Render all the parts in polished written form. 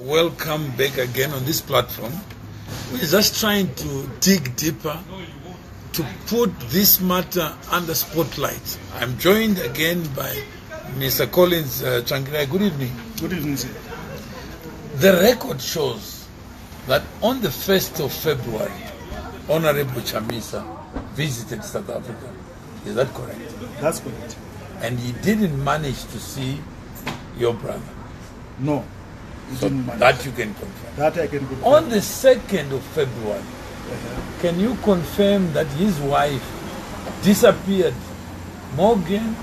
Welcome back again on this platform. We're just trying to dig deeper to put this matter under spotlight. I'm joined again by Mr. Collins Changira. Good evening. Good evening, sir. The record shows that on the 1st of February, Honorable Chamisa visited South Africa. Is that correct? That's correct. And he didn't manage to see your brother. No. So that you can confirm. That I can confirm. On the 2nd of February, can you confirm that his wife disappeared? Morgan,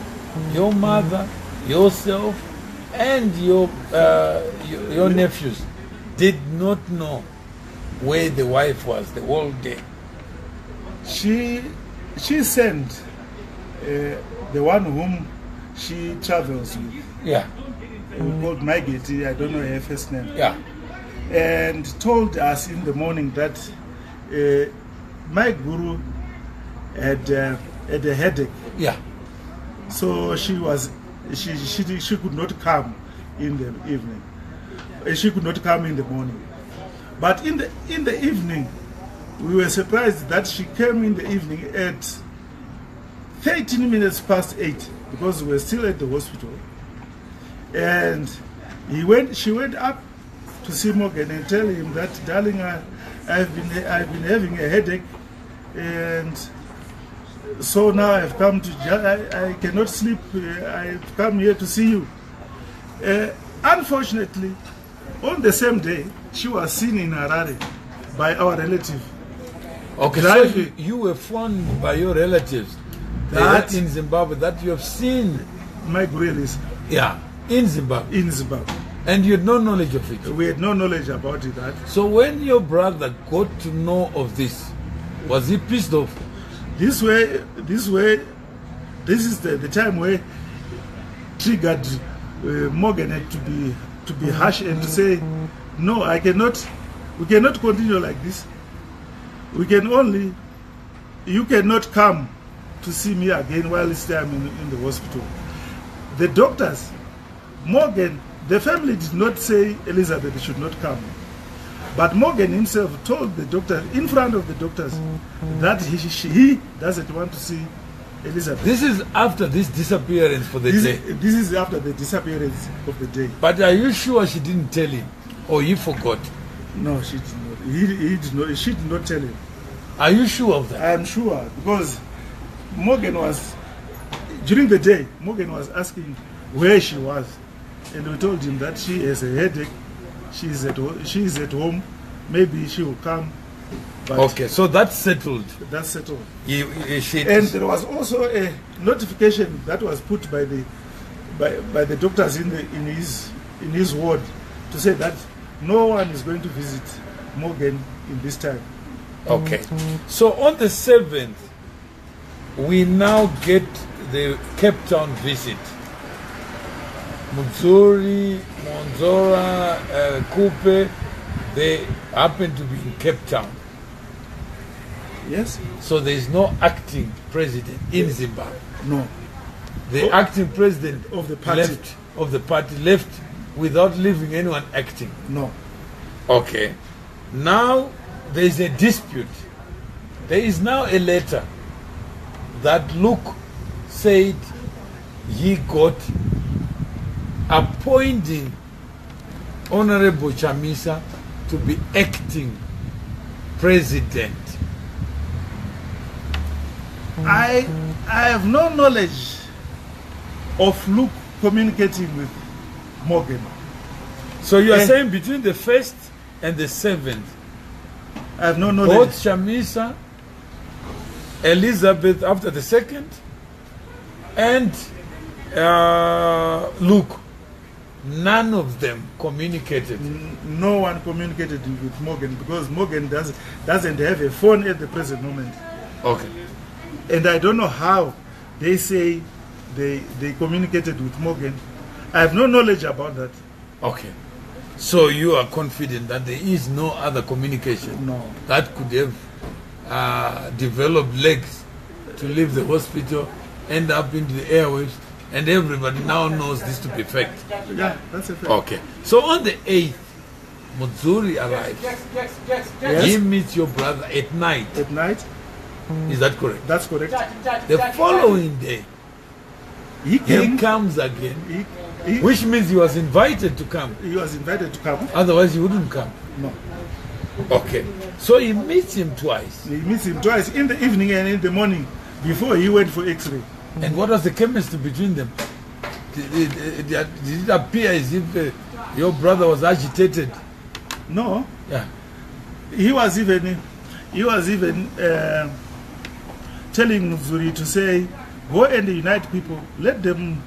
your mother, yourself, and your nephews did not know where the wife was the whole day. She sent the one whom she travels with. Yeah. Called Maggie, I don't know her first name. Yeah. And told us in the morning that my guru had a headache. Yeah. So she could not come in the evening. She could not come in the morning. But in the evening, we were surprised that she came in the evening at 13 minutes past 8 because we were still at the hospital. And she went up to see Morgan and tell him that, darling, I've been having a headache, and so now I've come to, I cannot sleep. I've come here to see you. Unfortunately, on the same day, she was seen in Harare by our relative. Okay, so you were phoned by your relatives that in Zimbabwe that you have seen my gorillas. Yeah. In Zimbabwe? In Zimbabwe. And you had no knowledge of it? We had no knowledge about it. So when your brother got to know of this, was he pissed off? This is the time where triggered Morgan to be harsh and to say, no, we cannot continue like this. You cannot come to see me again while I'm in the hospital. The doctors, Morgan, the family did not say Elizabeth should not come. But Morgan himself told the doctor, in front of the doctors, that he doesn't want to see Elizabeth. This is after this disappearance for the day? This is after the disappearance of the day. But are you sure she didn't tell him? Or he forgot? No, she did not. He did not. She did not tell him. Are you sure of that? I am sure, because Morgan was, during the day, Morgan was asking where she was. And we told him that she has a headache, she is at home, maybe she will come. But okay, so that's settled. That's settled. And there was also a notification that was put by the doctors in his ward to say that no one is going to visit Morgan in this time. Okay. So on the 7th, we now get the Cape Town visit. Mutsuri, Monzora, Kupe, they happen to be in Cape Town. Yes. So there is no acting president in Zimbabwe. No. The acting president of the party left without leaving anyone acting. No. Okay. Now there is a dispute. There is now a letter that Luke said he got appointing Honorable Chamisa to be acting president. I have no knowledge of Luke communicating with Morgan. So you are saying between the 1st and the 7th, I have no knowledge. Both Chamisa, Elizabeth after the 2nd, and Luke, none of them communicated. No one communicated with Morgan because Morgan doesn't have a phone at the present moment. Okay. And I don't know how they say they communicated with Morgan. I have no knowledge about that. Okay. So you are confident that there is no other communication that could have developed legs to leave the hospital, end up into the airwaves, and everybody now knows this to be fact. Yeah, that's a fact. Okay. So on the 8th, Mudzuri arrives. Yes. He meets your brother at night. At night. Is that correct? That's correct. The following day, He he came. comes again, He which means he was invited to come. was invited to come. Otherwise, he wouldn't come. No. Okay. So he meets him twice. He meets him twice, in the evening and in the morning, before he went for X-ray. And what was the chemistry between them? Did it appear as if your brother was agitated? No. Yeah. He was even telling Mzuri to say, go and unite people. Let them